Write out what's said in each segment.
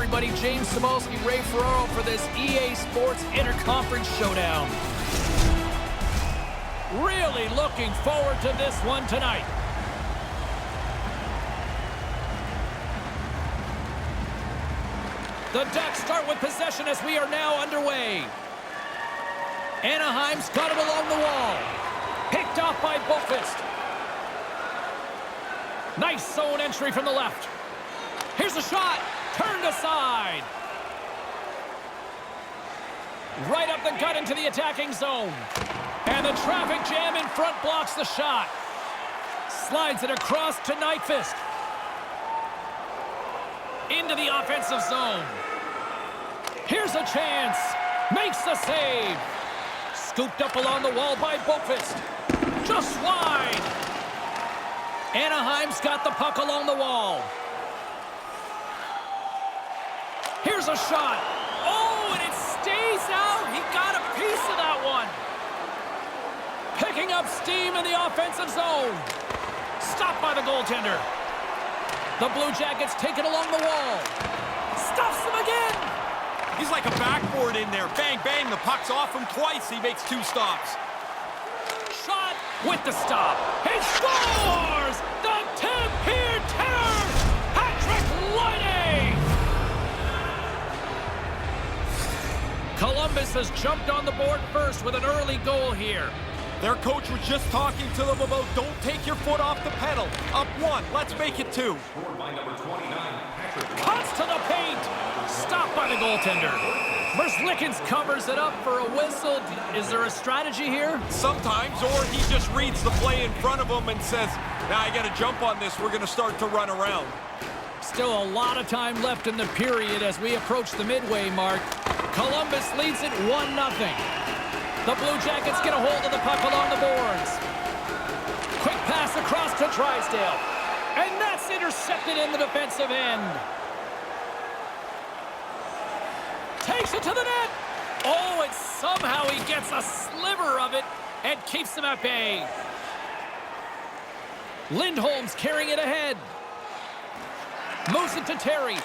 everybody. James Cebulski, Ray Ferraro for this EA Sports Interconference Showdown. Really looking forward to this one tonight. The Ducks start with possession as we are now underway. Anaheim's got it along the wall. Picked off by Boqvist. Nice zone entry from the left. Here's a shot. Turned aside. Right up the gut into the attacking zone. And the traffic jam in front blocks the shot. Slides it across to Nyquist. Into the offensive zone. Here's a chance. Makes the save. Scooped up along the wall by Boqvist. Just wide. Anaheim's got the puck along the wall. Here's a shot. Oh, and it stays out. He got a piece of that one. Picking up steam in the offensive zone. Stopped by the goaltender. The Blue Jackets take it along the wall. Stuffs them again. He's like a backboard in there. Bang, bang. The puck's off him twice. He makes 2 stops. Shot with the stop. He scores! The Tampere Terror! Patrick Laine! Columbus has jumped on the board first with an early goal here. Their coach was just talking to them about don't take your foot off the pedal. Up 1. Let's make it 2. Cuts to the paint. Stopped by the goaltender. Merzlikins covers it up for a whistle. Is there a strategy here? Sometimes, or he just reads the play in front of him and says, now I got to jump on this. We're going to start to run around. Still a lot of time left in the period as we approach the midway mark. Columbus leads it 1-0. The Blue Jackets get a hold of the puck along the boards. Quick pass across to Drysdale. And that's intercepted in the defensive end. Takes it to the net. Oh, and somehow he gets a sliver of it and keeps them at bay. Lindholm's carrying it ahead. Moves it to Terry.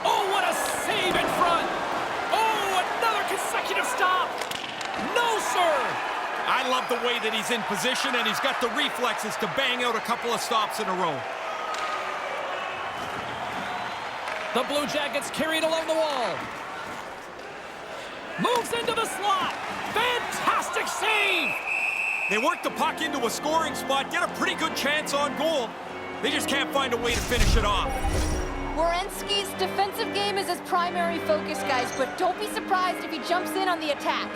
Oh, what a save in front. Oh, another consecutive stop. No, sir. I love the way that he's in position, and he's got the reflexes to bang out a couple of stops in a row. The Blue Jackets carry it along the wall. Moves into the slot. Fantastic save. They work the puck into a scoring spot, get a pretty good chance on goal. They just can't find a way to finish it off. Werenski's defensive game is his primary focus, guys, but don't be surprised if he jumps in on the attack.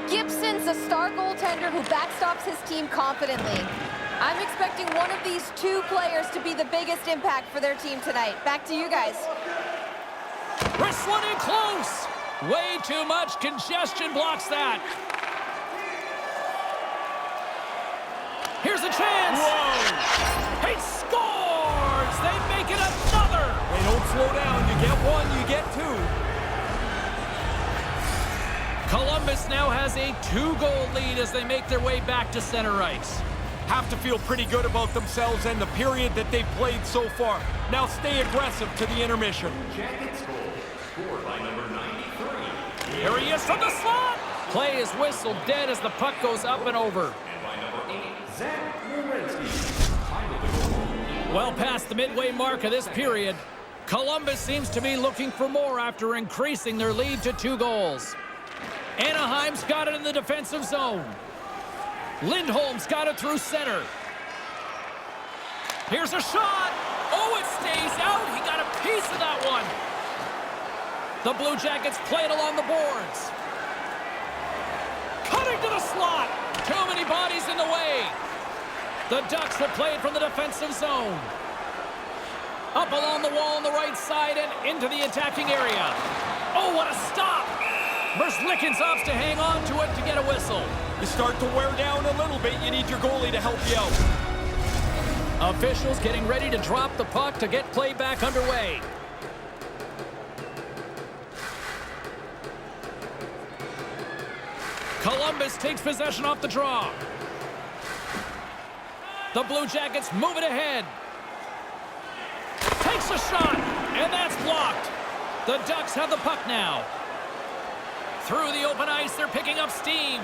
Gibson's a star goaltender who backstops his team confidently. I'm expecting one of these 2 players to be the biggest impact for their team tonight. Back to you guys. Wrestling in close. Way too much congestion blocks that. Here's a chance. Whoa! He scores! They make it another! They don't slow down. You get 1, you get 2. Columbus now has a 2-goal lead as they make their way back to center ice. Have to feel pretty good about themselves and the period that they've played so far. Now stay aggressive to the intermission. Jackets goal, scored by number 93. Here he is from the slot! Play is whistled dead as the puck goes up and over. And by number 8, Zach Werenski. Well past the midway mark of this period, Columbus seems to be looking for more after increasing their lead to 2 goals. Anaheim's got it in the defensive zone. Lindholm's got it through center. Here's a shot. Oh, it stays out. He got a piece of that one. The Blue Jackets play it along the boards. Cutting to the slot. Too many bodies in the way. The Ducks will play it from the defensive zone. Up along the wall on the right side and into the attacking area. Oh, what a stop. Merzlikins opts to hang on to it to get a whistle. You start to wear down a little bit, you need your goalie to help you out. Officials getting ready to drop the puck to get play back underway. Columbus takes possession off the draw. The Blue Jackets move it ahead. Takes a shot, and that's blocked. The Ducks have the puck now. Through the open ice, they're picking up steam.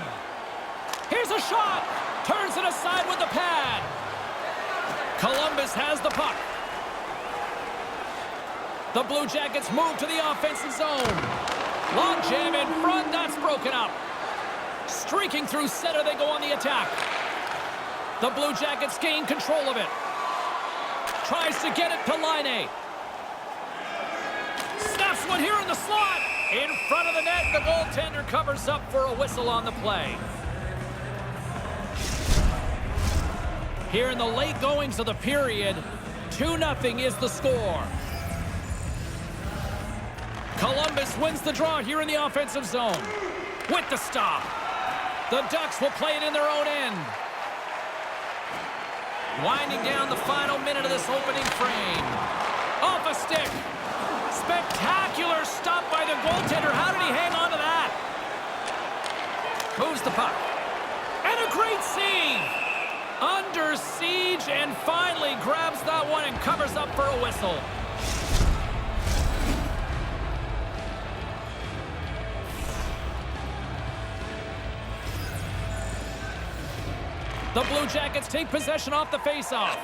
Here's a shot. Turns it aside with the pad. Columbus has the puck. The Blue Jackets move to the offensive zone. Long jam in front, that's broken up. Streaking through center, they go on the attack. The Blue Jackets gain control of it. Tries to get it to Laine. Snaps one here in the slot. In front of the net, the goaltender covers up for a whistle on the play. Here in the late goings of the period, 2-0 is the score. Columbus wins the draw here in the offensive zone. With the stop. The Ducks will play it in their own end. Winding down the final minute of this opening frame. Off a stick. Spectacular stop by the goaltender. How did he hang on to that? Moves the puck. And a great save. Under siege and finally grabs that one and covers up for a whistle. The Blue Jackets take possession off the faceoff.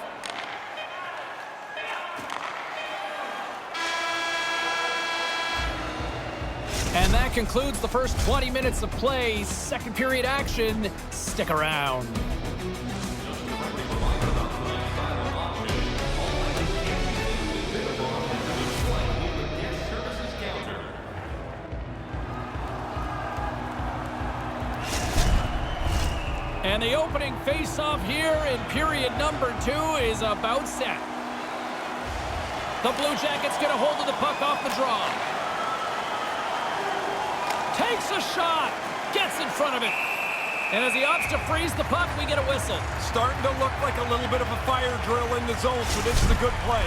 And that concludes the first 20 minutes of play. Second period action. Stick around. And the opening face-off here in period number 2 is about set. The Blue Jackets get a hold of the puck off the draw. Takes a shot. Gets in front of it. And as he opts to freeze the puck, we get a whistle. Starting to look like a little bit of a fire drill in the zone, so this is a good play.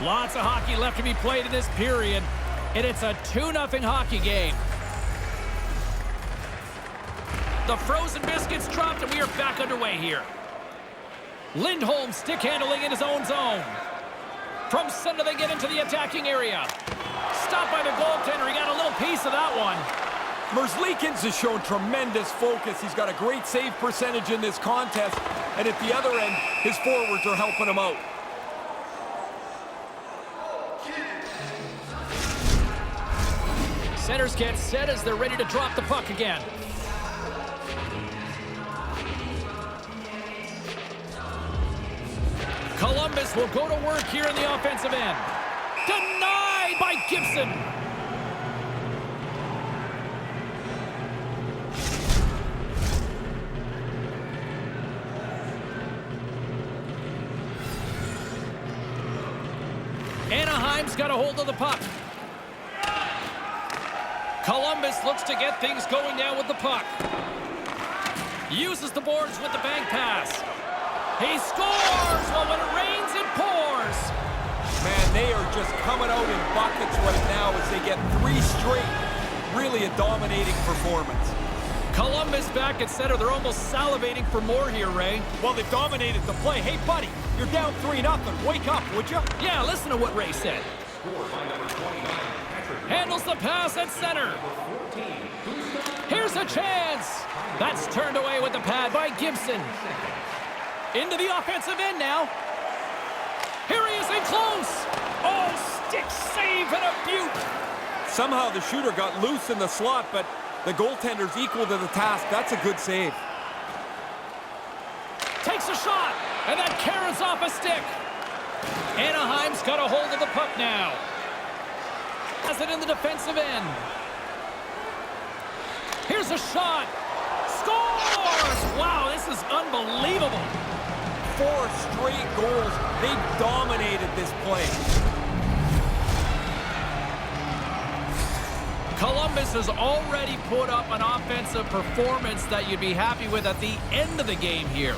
Lots of hockey left to be played in this period. And it's a 2-0 hockey game. The frozen biscuits dropped, and we are back underway here. Lindholm stick handling in his own zone. From center, they get into the attacking area. Stopped by the goaltender. He got a little piece of that one. Merzlikins has shown tremendous focus. He's got a great save percentage in this contest. And at the other end, his forwards are helping him out. Centers get set as they're ready to drop the puck again. Columbus will go to work here in the offensive end. Denied by Gibson. Anaheim's got a hold of the puck. Columbus looks to get things going now with the puck. Uses the boards with the bank pass. He scores! Well, when it rains, it pours. Man, they are just coming out in buckets right now as they get 3 straight. Really a dominating performance. Columbus back at center. They're almost salivating for more here, Ray. Well, they've dominated the play. Hey, buddy, you're down 3-0. Wake up, would you? Yeah, listen to what Ray said. Handles the pass at center. Here's a chance. That's turned away with the pad by Gibson. Into the offensive end now. Here he is in close. Oh, stick save and a beaut. Somehow the shooter got loose in the slot, but the goaltender's equal to the task. That's a good save. Takes a shot, and that carries off a stick. Anaheim's got a hold of the puck now. Has it in the defensive end. Here's a shot. Scores! Wow, this is unbelievable. 4 straight goals. They've dominated this play. Columbus has already put up an offensive performance that you'd be happy with at the end of the game here.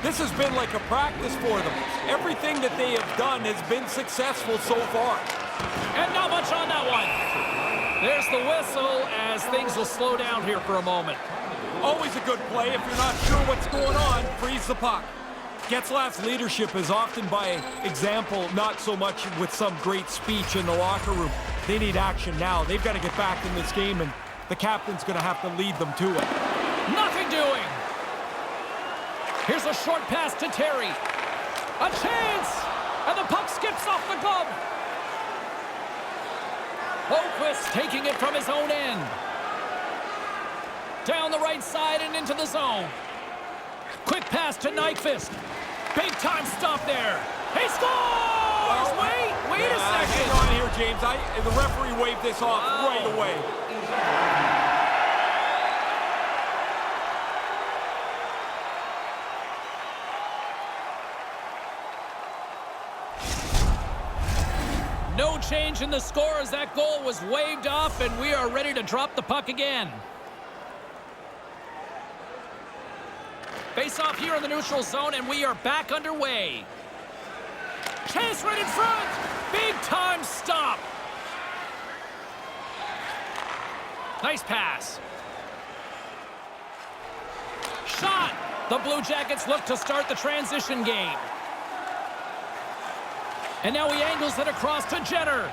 This has been like a practice for them. Everything that they have done has been successful so far. And not much on that one. There's the whistle as things will slow down here for a moment. Always a good play. If you're not sure what's going on, freeze the puck. Getzlaf's leadership is often by example, not so much with some great speech in the locker room. They need action now. They've got to get back in this game, and the captain's going to have to lead them to it. Nothing doing. Here's a short pass to Terry. A chance! And the puck skips off the glove. Boquist taking it from his own end. Down the right side and into the zone. Quick pass to Nyquist. Big time stop there. He scores! Wait a second. Hang on here, James. The referee waved this off right away. No change in the score as that goal was waved off, and we are ready to drop the puck again. Face off here in the neutral zone, and we are back underway. Chase right in front. Big time stop. Nice pass. Shot. The Blue Jackets look to start the transition game. And now he angles it across to Jenner.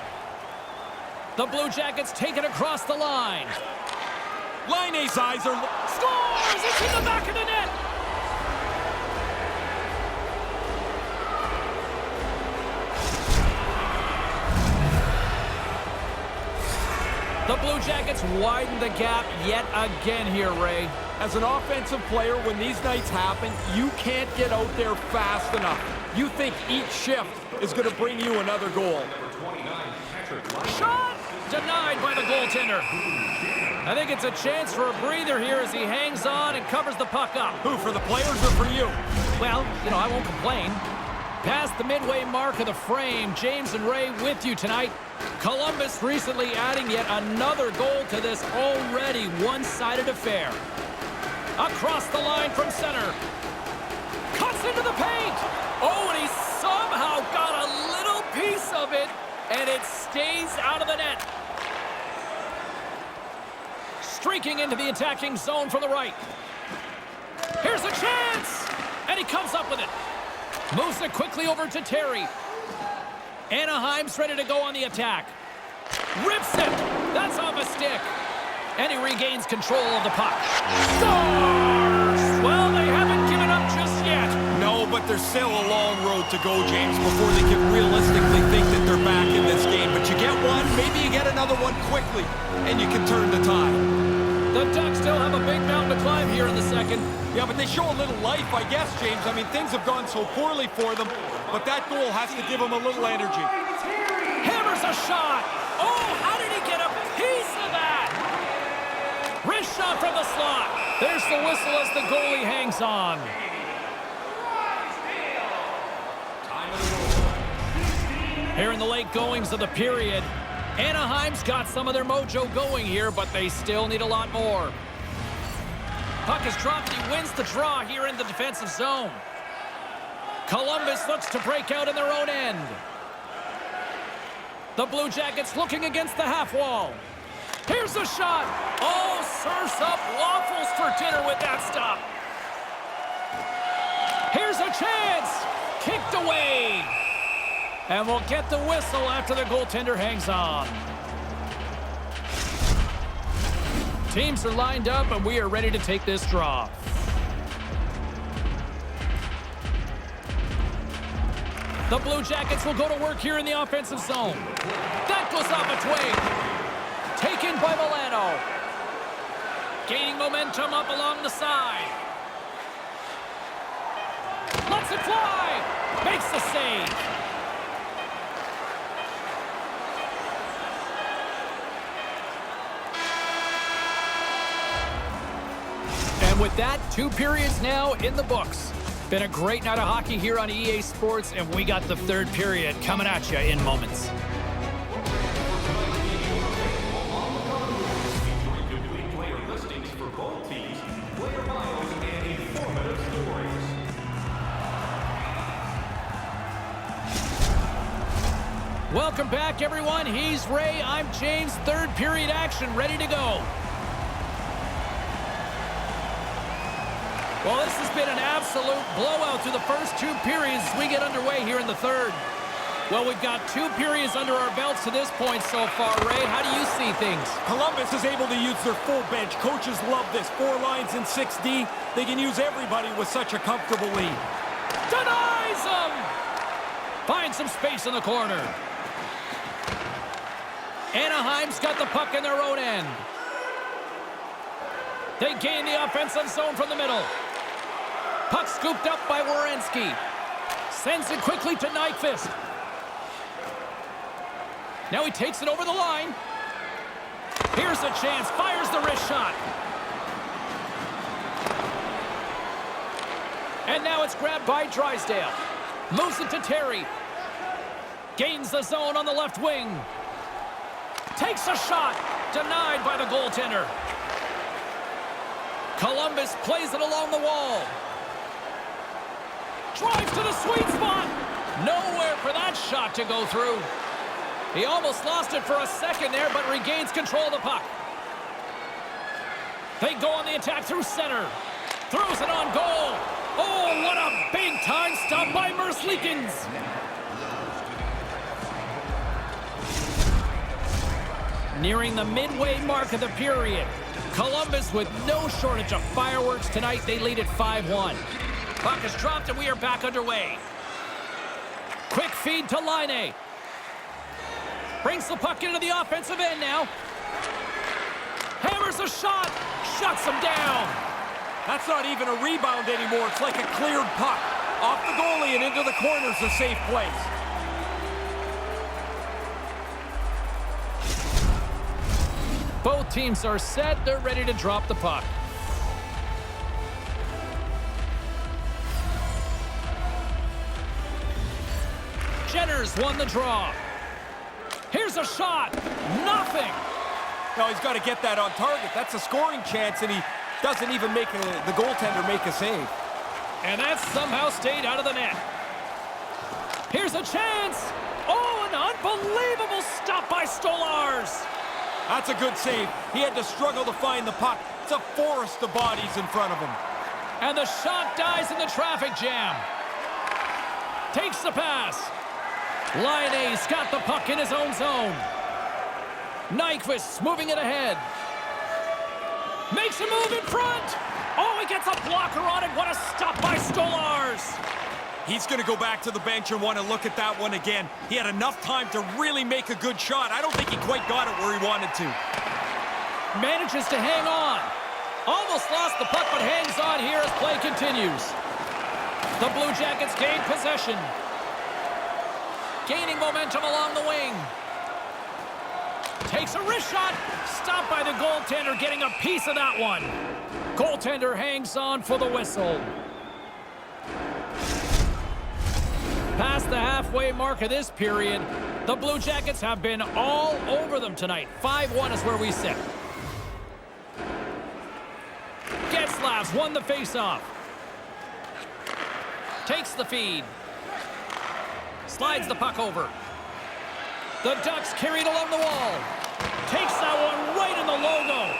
The Blue Jackets take it across the line. Laine's eyes are... Scores! It's in the back of the net. The Blue Jackets widen the gap yet again here, Ray. As an offensive player, when these nights happen, you can't get out there fast enough. You think each shift is going to bring you another goal. Shot! Denied by the goaltender. I think it's a chance for a breather here as he hangs on and covers the puck up. Who, for the players or for you? Well, I won't complain. Past the midway mark of the frame, James and Ray with you tonight. Columbus recently adding yet another goal to this already one-sided affair. Across the line from center. Cuts into the paint. Oh, and he somehow got a little piece of it, and it stays out of the net. Streaking into the attacking zone from the right. Here's a chance! And he comes up with it. Moves it quickly over to Terry. Anaheim's ready to go on the attack. Rips it! That's off a stick. And he regains control of the puck. Scores! Well, they haven't given up just yet. No, but there's still a long road to go, James, before they can realistically think that they're back in this game. But you get one, maybe you get another one quickly, and you can turn the tide. The Ducks still have a big mountain to climb here in the second. Yeah, but they show a little life, I guess, James. I mean, things have gone so poorly for them, but that goal has to give them a little energy. Hammers a shot. Oh, how did he get a piece of that? Wrist shot from the slot. There's the whistle as the goalie hangs on. Here in the late goings of the period, Anaheim's got some of their mojo going here, but they still need a lot more. Puck is dropped, he wins the draw here in the defensive zone. Columbus looks to break out in their own end. The Blue Jackets looking against the half wall. Here's the shot. Oh, serves up waffles for dinner with that stop. Here's a chance. Kicked away. And we'll get the whistle after the goaltender hangs on. Teams are lined up, and we are ready to take this draw. The Blue Jackets will go to work here in the offensive zone. That goes off a twig. Taken by Milano. Gaining momentum up along the side. Lets it fly. Makes the save. And with that, 2 periods now in the books. Been a great night of hockey here on EA Sports, and we got the 3rd period coming at you in moments. Welcome back, everyone. He's Ray. I'm James. 3rd period action ready to go. Well, this has been an absolute blowout through the first 2 periods as we get underway here in the 3rd. Well, we've got 2 periods under our belts to this point so far, Ray. How do you see things? Columbus is able to use their full bench. Coaches love this. 4 lines in 6D. They can use everybody with such a comfortable lead. Denies him! Finds some space in the corner. Anaheim's got the puck in their own end. They gain the offensive zone from the middle. Puck scooped up by Werenski. Sends it quickly to Nyquist. Now he takes it over the line. Here's a chance. Fires the wrist shot. And now it's grabbed by Drysdale. Moves it to Terry. Gains the zone on the left wing. Takes a shot. Denied by the goaltender. Columbus plays it along the wall. Drives to the sweet spot. Nowhere for that shot to go through. He almost lost it for a second there, but regains control of the puck. They go on the attack through center. Throws it on goal. Oh, what a big-time stop by Merzlikins. Nearing the midway mark of the period. Columbus with no shortage of fireworks tonight. They lead at 5-1. Puck is dropped and we are back underway. Quick feed to Laine. Brings the puck into the offensive end now. Hammers a shot. Shuts him down. That's not even a rebound anymore. It's like a cleared puck. Off the goalie and into the corner's a safe place. Both teams are set. They're ready to drop the puck. Jenner's won the draw. Here's a shot. Nothing. No, he's got to get that on target. That's a scoring chance, and he doesn't even make the goaltender make a save. And that somehow stayed out of the net. Here's a chance. Oh, an unbelievable stop by Stolars. That's a good save. He had to struggle to find the puck. It's a forest of bodies in front of him. And the shot dies in the traffic jam. Takes the pass. Laine's got the puck in his own zone. Nyquist moving it ahead. Makes a move in front. Oh, he gets a blocker on it. What a stop by Stolars. He's going to go back to the bench and want to look at that one again. He had enough time to really make a good shot. I don't think he quite got it where he wanted to. Manages to hang on. Almost lost the puck, but hangs on here as play continues. The Blue Jackets gain possession. Gaining momentum along the wing. Takes a wrist shot. Stopped by the goaltender, getting a piece of that one. Goaltender hangs on for the whistle. Past the halfway mark of this period, the Blue Jackets have been all over them tonight. 5-1 is where we sit. Getzlaf's won the faceoff. Takes the feed. Slides the puck over. The Ducks carried along the wall. Takes that one right in the logo.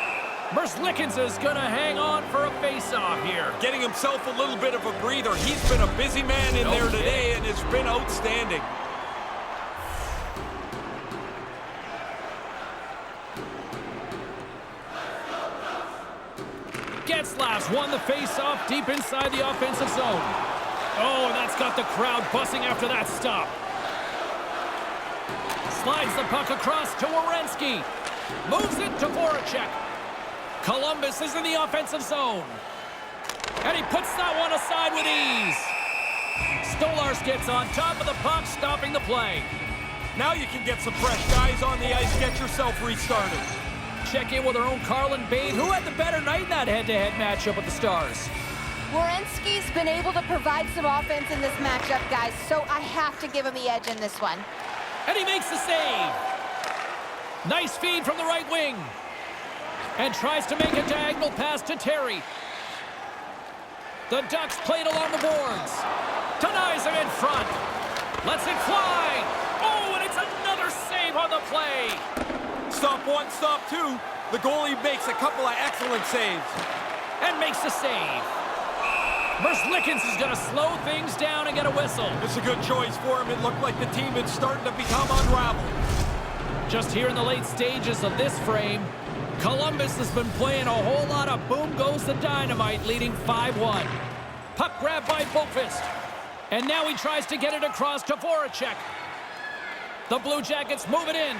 Merzlikins is going to hang on for a face-off here. Getting himself a little bit of a breather. He's been a busy man in there today, and it's been outstanding. Getzlaf's won the face-off deep inside the offensive zone. Oh, and that's got the crowd buzzing after that stop. Slides the puck across to Werenski. Moves it to Voracek. Columbus is in the offensive zone. And he puts that one aside with ease. Stolars gets on top of the puck, stopping the play. Now you can get some fresh guys on the ice, get yourself restarted. Check in with our own Carlin Bade, who had the better night in that head-to-head matchup with the Stars. Werenski's been able to provide some offense in this matchup, guys, so I have to give him the edge in this one. And he makes the save. Nice feed from the right wing. And tries to make a diagonal pass to Terry. The Ducks played along the boards. Denies him in front. Lets it fly. Oh, and it's another save on the play. Stop one, stop two. The goalie makes a couple of excellent saves. And makes the save. Merzlikins is going to slow things down and get a whistle. It's a good choice for him. It looked like the team is starting to become unraveled. Just here in the late stages of this frame, Columbus has been playing a whole lot of boom goes the dynamite, leading 5-1. Puck grabbed by Boqvist. And now he tries to get it across to Voracek. The Blue Jackets move it in.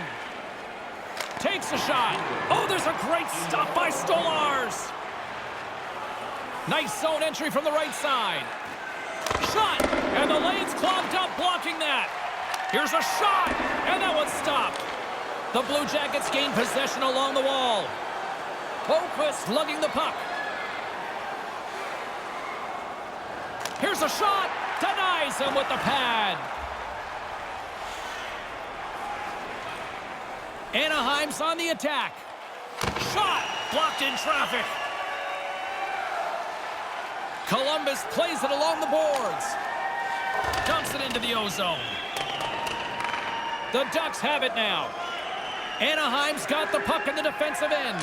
Takes a shot. Oh, there's a great stop by Stolarz. Nice zone entry from the right side. Shot, and the lane's clogged up blocking that. Here's a shot, and that one's stopped. The Blue Jackets gain possession along the wall. Boqvist lugging the puck. Here's a shot, denies him with the pad. Anaheim's on the attack. Shot, blocked in traffic. Columbus plays it along the boards. Dumps it into the O-zone. The Ducks have it now. Anaheim's got the puck in the defensive end.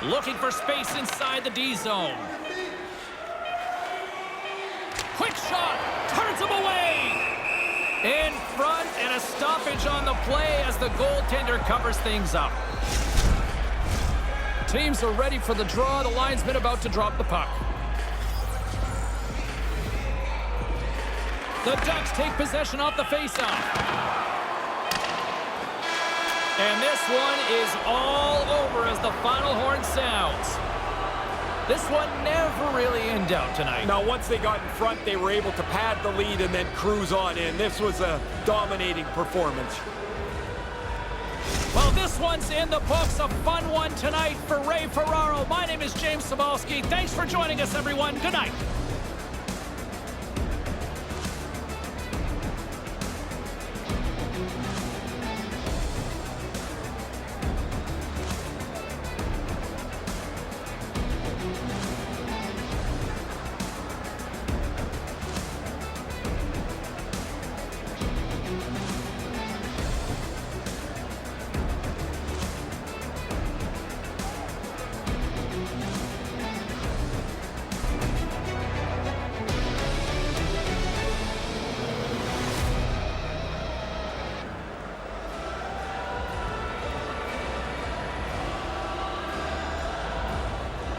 Looking for space inside the D-zone. Quick shot, turns him away. In front, and a stoppage on the play as the goaltender covers things up. Teams are ready for the draw. The linesman about to drop the puck. The Ducks take possession off the faceoff. And this one is all over as the final horn sounds. This one never really in doubt tonight. Now, once they got in front, they were able to pad the lead and then cruise on in. This was a dominating performance. Well, this one's in the books. A fun one tonight for Ray Ferraro. My name is James Cybulski. Thanks for joining us, everyone. Good night.